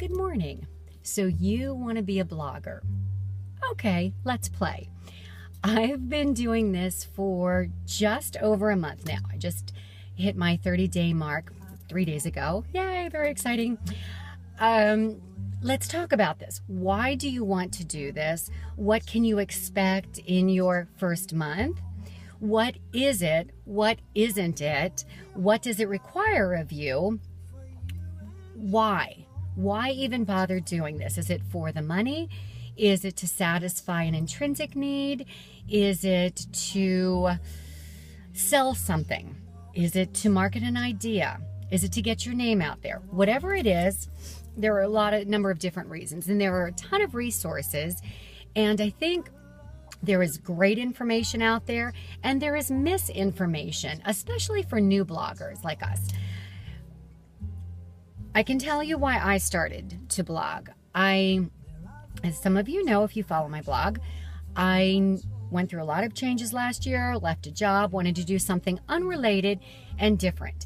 Good morning. So you want to be a blogger? Okay, let's play. I've been doing this for just over a month now. I just hit my 30-day mark 3 days ago. Yay, very exciting. Let's talk about this. Why do you want to do this? What can you expect in your first month? What is it? What isn't it? What does it require of you? Why? Why even bother doing this? Is it for the money? Is it to satisfy an intrinsic need? Is it to sell something? Is it to market an idea? Is it to get your name out there? Whatever it is, there are a number of different reasons, and there are a ton of resources, and I think there is great information out there, and there is misinformation, especially for new bloggers like us. I can tell you why I started to blog. As some of you know, if you follow my blog, I went through a lot of changes last year, left a job, wanted to do something unrelated and different.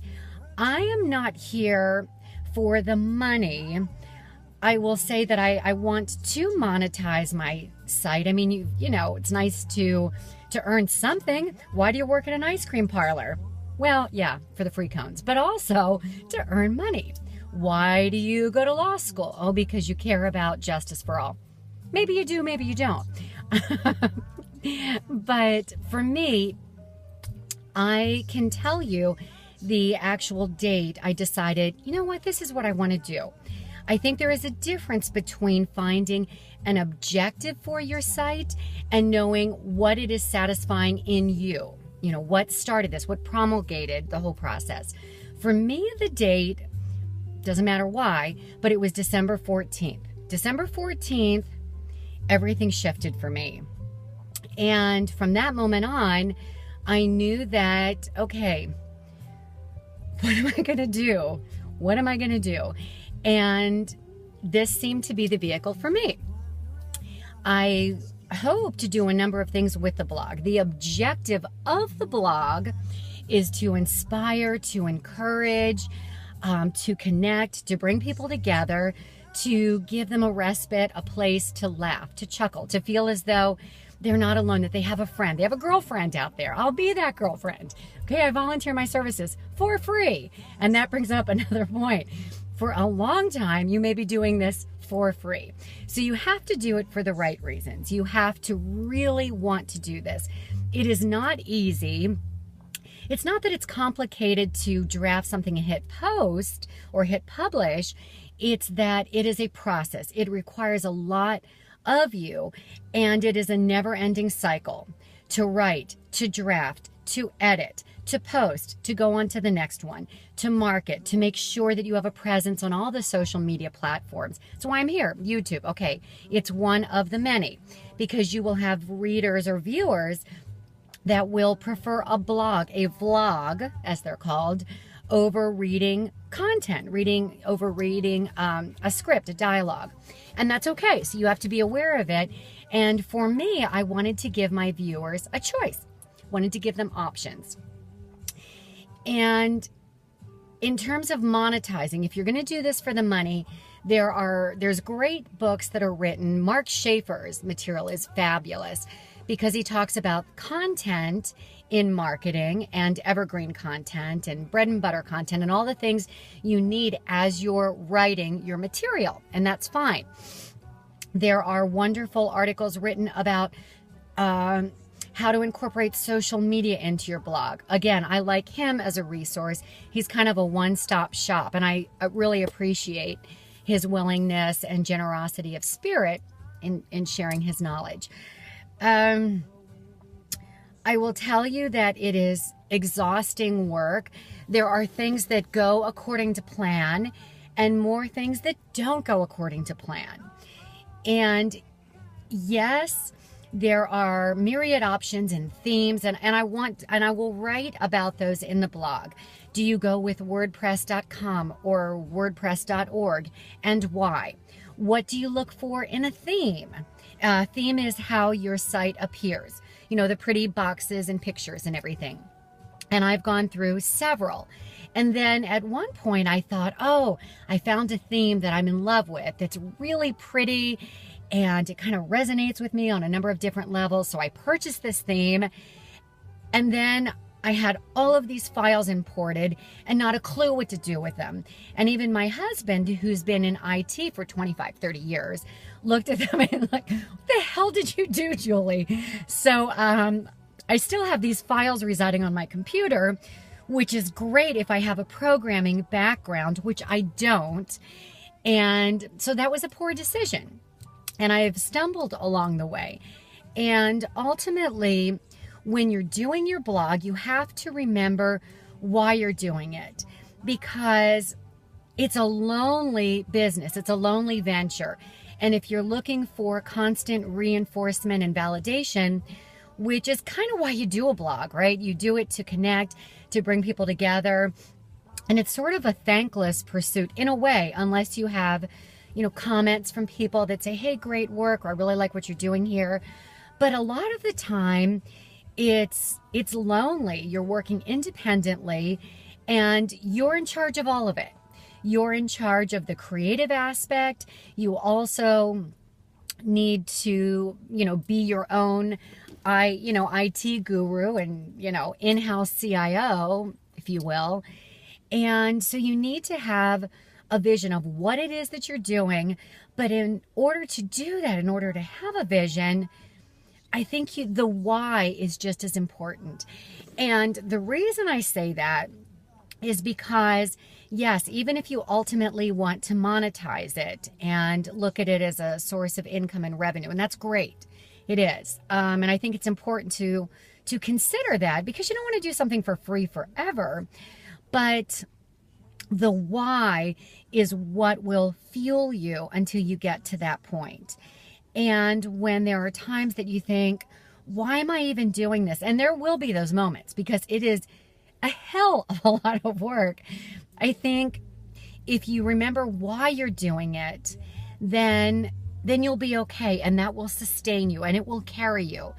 I am not here for the money. I will say that I want to monetize my site. I mean, you know, it's nice to earn something. Why do you work at an ice cream parlor? Well, yeah, for the free cones, but also to earn money. Why do you go to law school? Oh, because you care about justice for all. Maybe you do, maybe you don't. But for me, I can tell you the actual date I decided, you know what, this is what I want to do. I think there is a difference between finding an objective for your site and knowing what it is satisfying in you. You know, what started this, what promulgated the whole process. For me, the date, doesn't matter why, but it was December 14th. December 14th, everything shifted for me. And from that moment on, I knew that, okay, what am I going to do? What am I going to do? And this seemed to be the vehicle for me. I hope to do a number of things with the blog. The objective of the blog is to inspire, to encourage, to connect, to bring people together, to give them a respite, a place to laugh, to chuckle, to feel as though they're not alone, that they have a friend. They have a girlfriend out there. I'll be that girlfriend. Okay, I volunteer my services for free. And that brings up another point. For a long time, you may be doing this for free. So you have to do it for the right reasons. You have to really want to do this. It is not easy. It's not that it's complicated to draft something and hit post or hit publish. It's that it is a process. It requires a lot of you, and it is a never-ending cycle to write, to draft, to edit, to post, to go on to the next one, to market, to make sure that you have a presence on all the social media platforms. That's why I'm here, YouTube. Okay, it's one of the many, because you will have readers or viewers that will prefer a blog, a vlog, as they're called, over reading content, over reading a script, a dialogue. And that's okay. So you have to be aware of it. And for me, I wanted to give my viewers a choice, wanted to give them options. And in terms of monetizing, if you're going to do this for the money, there's great books that are written. Mark Schaefer's material is fabulous because he talks about content in marketing and evergreen content and bread and butter content and all the things you need as you're writing your material. And that's fine. There are wonderful articles written about how to incorporate social media into your blog. Again, I like him as a resource. He's kind of a one-stop shop, and I really appreciate his willingness and generosity of spirit in sharing his knowledge. I will tell you that it is exhausting work. There are things that go according to plan and more things that don't go according to plan. And yes, there are myriad options and themes, and I will write about those in the blog. Do you go with WordPress.com or WordPress.org, and why? What do you look for in a theme? Theme is how your site appears. You know, the pretty boxes and pictures and everything. And I've gone through several. And then at one point I thought, oh, I found a theme that I'm in love with. It's really pretty and it kind of resonates with me on a number of different levels. So I purchased this theme, and then I had all of these files imported and not a clue what to do with them. And even my husband, who's been in IT for 25, 30 years, looked at them and like, what the hell did you do, Julie? So I still have these files residing on my computer, which is great if I have a programming background, which I don't. And so that was a poor decision. And I've stumbled along the way. And ultimately, when you're doing your blog, you have to remember why you're doing it, because it's a lonely business. It's a lonely venture. And if you're looking for constant reinforcement and validation, which is kind of why you do a blog, right? You do it to connect, to bring people together. And it's sort of a thankless pursuit in a way, unless you have, comments from people that say, hey, great work, or I really like what you're doing here. But a lot of the time, it's lonely. You're working independently and you're in charge of all of it. You're in charge of the creative aspect. You also need to, be your own IT guru and, in-house CIO, if you will. And so you need to have a vision of what it is that you're doing. But in order to do that, in order to have a vision, I think the why is just as important. And the reason I say that is because, yes, even if you ultimately want to monetize it and look at it as a source of income and revenue, and that's great, it is. And I think it's important to consider that, because you don't want to do something for free forever. But the why is what will fuel you until you get to that point. And when there are times that you think, why am I even doing this? And there will be those moments, because it is a hell of a lot of work. I think if you remember why you're doing it, then you'll be okay, and that will sustain you and it will carry you.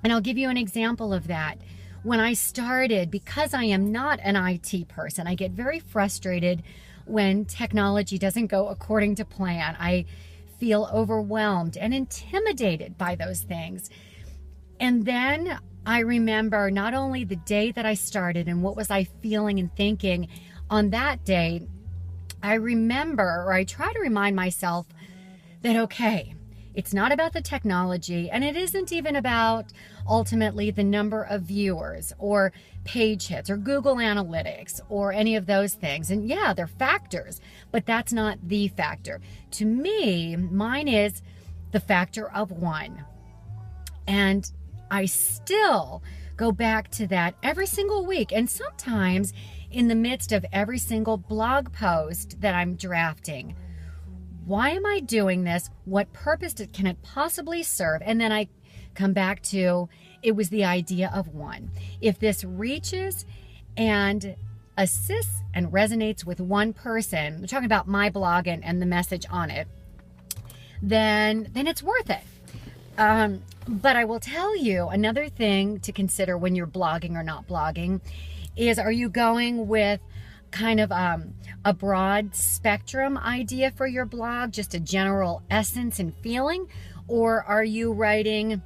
And I'll give you an example of that. When I started, because I am not an IT person, I get very frustrated when technology doesn't go according to plan. I feel overwhelmed and intimidated by those things. And then I remember not only the day that I started and what was I feeling and thinking on that day, I remember, or I try to remind myself that, okay, it's not about the technology, and it isn't even about ultimately the number of viewers or page hits or Google Analytics or any of those things. And yeah, they're factors, but that's not the factor. To me, mine is the factor of one. And I still go back to that every single week. And sometimes in the midst of every single blog post that I'm drafting, why am I doing this? What purpose can it possibly serve? And then I come back to, it was the idea of one. If this reaches and assists and resonates with one person, I'm talking about my blog and the message on it, then it's worth it. But I will tell you another thing to consider when you're blogging or not blogging is, are you going with kind of a broad spectrum idea for your blog, just a general essence and feeling, or are you writing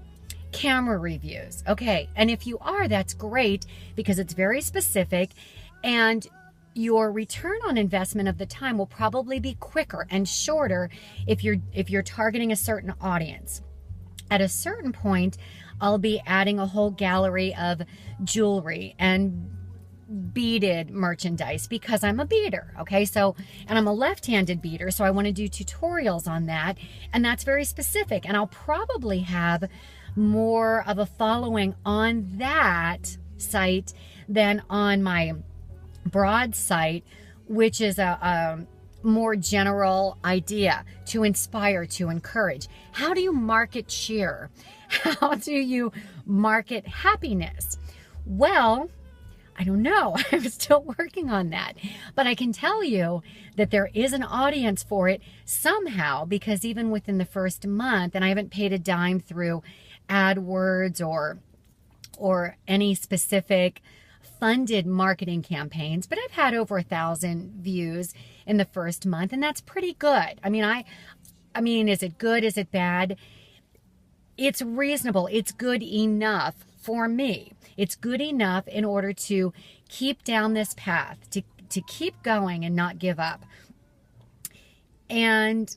camera reviews? Okay, and if you are, that's great, because it's very specific, and your return on investment of the time will probably be quicker and shorter if you're targeting a certain audience. At a certain point, I'll be adding a whole gallery of jewelry and beaded merchandise, because I'm a beader, okay? So, and I'm a left-handed beader, so I want to do tutorials on that, and that's very specific, and I'll probably have more of a following on that site than on my broad site, which is a more general idea to inspire, to encourage. How do you market cheer? How do you market happiness? Well, I don't know. I'm still working on that. But I can tell you that there is an audience for it somehow, because even within the first month, and I haven't paid a dime through AdWords or any specific funded marketing campaigns, but I've had over 1,000 views in the first month, and that's pretty good. I mean, is it good? Is it bad? It's reasonable. It's good enough for me. It's good enough in order to keep down this path, to keep going and not give up. And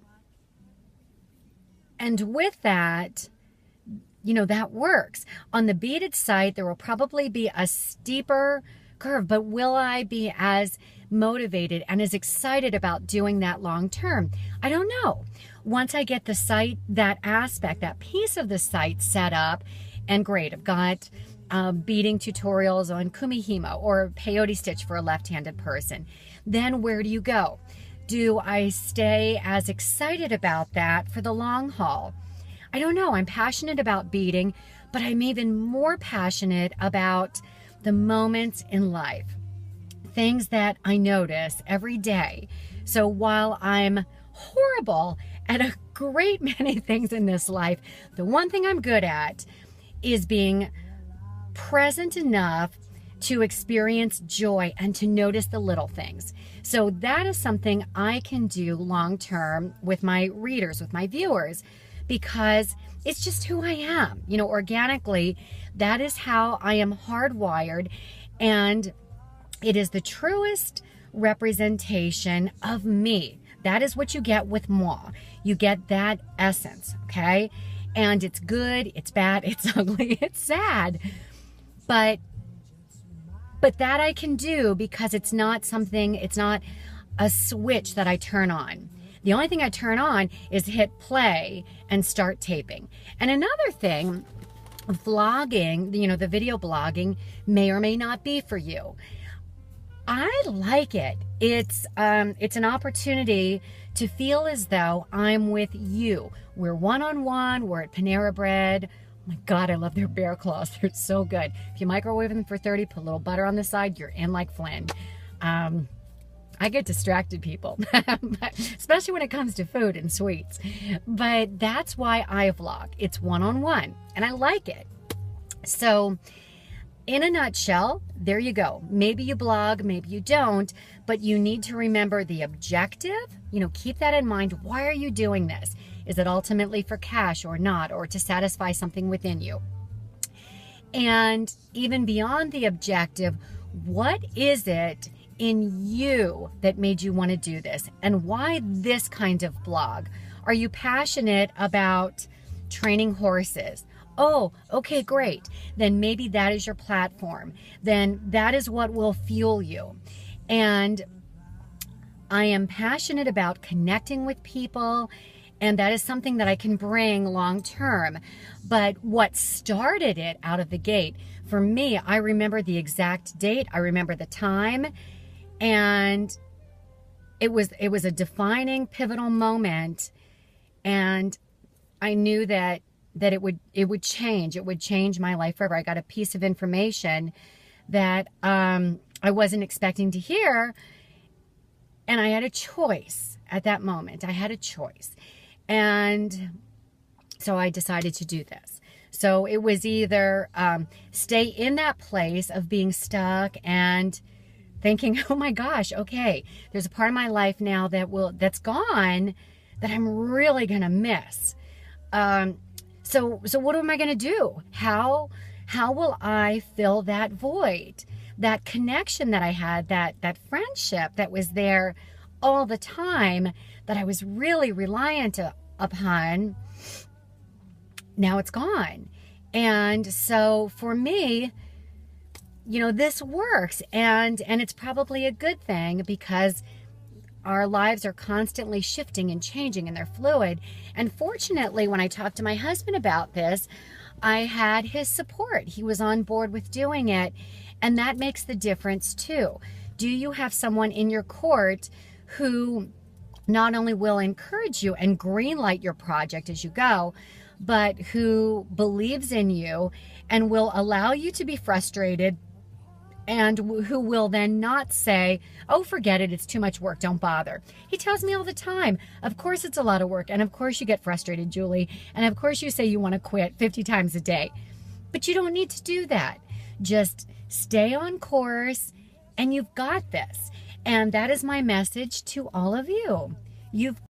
with that, you know, that works. On the beaded site, there will probably be a steeper curve, but will I be as motivated and as excited about doing that long term? I don't know. Once I get the site, that aspect, that piece of the site set up, and great, I've got beading tutorials on kumihimo or peyote stitch for a left-handed person. Then where do you go? Do I stay as excited about that for the long haul? I don't know. I'm passionate about beading, but I'm even more passionate about the moments in life, things that I notice every day. So while I'm horrible at a great many things in this life, the one thing I'm good at is being present enough to experience joy and to notice the little things. So that is something I can do long term with my readers, with my viewers, because it's just who I am. You know, organically, that is how I am hardwired, and it is the truest representation of me. That is what you get with moi. You get that essence, okay? And it's good, it's bad, it's ugly, it's sad. But that I can do because it's not a switch that I turn on. The only thing I turn on is hit play and start taping. And another thing, vlogging, you know, the video blogging may or may not be for you. I like it. It's an opportunity to feel as though I'm with you. We're one-on-one, we're at Panera Bread. Oh my God, I love their bear claws. They're so good. If you microwave them for 30, put a little butter on the side, you're in like Flynn. I get distracted, people, especially when it comes to food and sweets. But that's why I vlog. It's one-on-one, and I like it. So in a nutshell, there you go. Maybe you blog, maybe you don't, but you need to remember the objective. You know, keep that in mind. Why are you doing this? Is it ultimately for cash or not, or to satisfy something within you? And even beyond the objective, what is it in you that made you want to do this? And why this kind of blog? Are you passionate about training horses? Oh, okay, great. Then maybe that is your platform. Then that is what will fuel you. And I am passionate about connecting with people, and that is something that I can bring long term. But what started it out of the gate, for me, I remember the exact date. I remember the time. And it was a defining, pivotal moment. And I knew that it would change. It would change my life forever. I got a piece of information that I wasn't expecting to hear. And I had a choice at that moment. I had a choice. And so I decided to do this. So it was either stay in that place of being stuck and thinking, oh my gosh, okay, there's a part of my life now that's gone that I'm really gonna miss. So what am I gonna do? How will I fill that void? That connection that I had, that friendship that was there all the time, that I was really reliant upon, now it's gone. And so for me, you know, this works, and it's probably a good thing, because our lives are constantly shifting and changing, and they're fluid. And fortunately, when I talked to my husband about this, I had his support. He was on board with doing it, and that makes the difference too. Do you have someone in your court who not only will encourage you and greenlight your project as you go, but who believes in you and will allow you to be frustrated, and who will then not say, oh, forget it, it's too much work, don't bother. He tells me all the time, of course it's a lot of work, and of course you get frustrated, Julie, and of course you say you want to quit 50 times a day. But you don't need to do that. Just stay on course, and you've got this. And that is my message to all of you. You've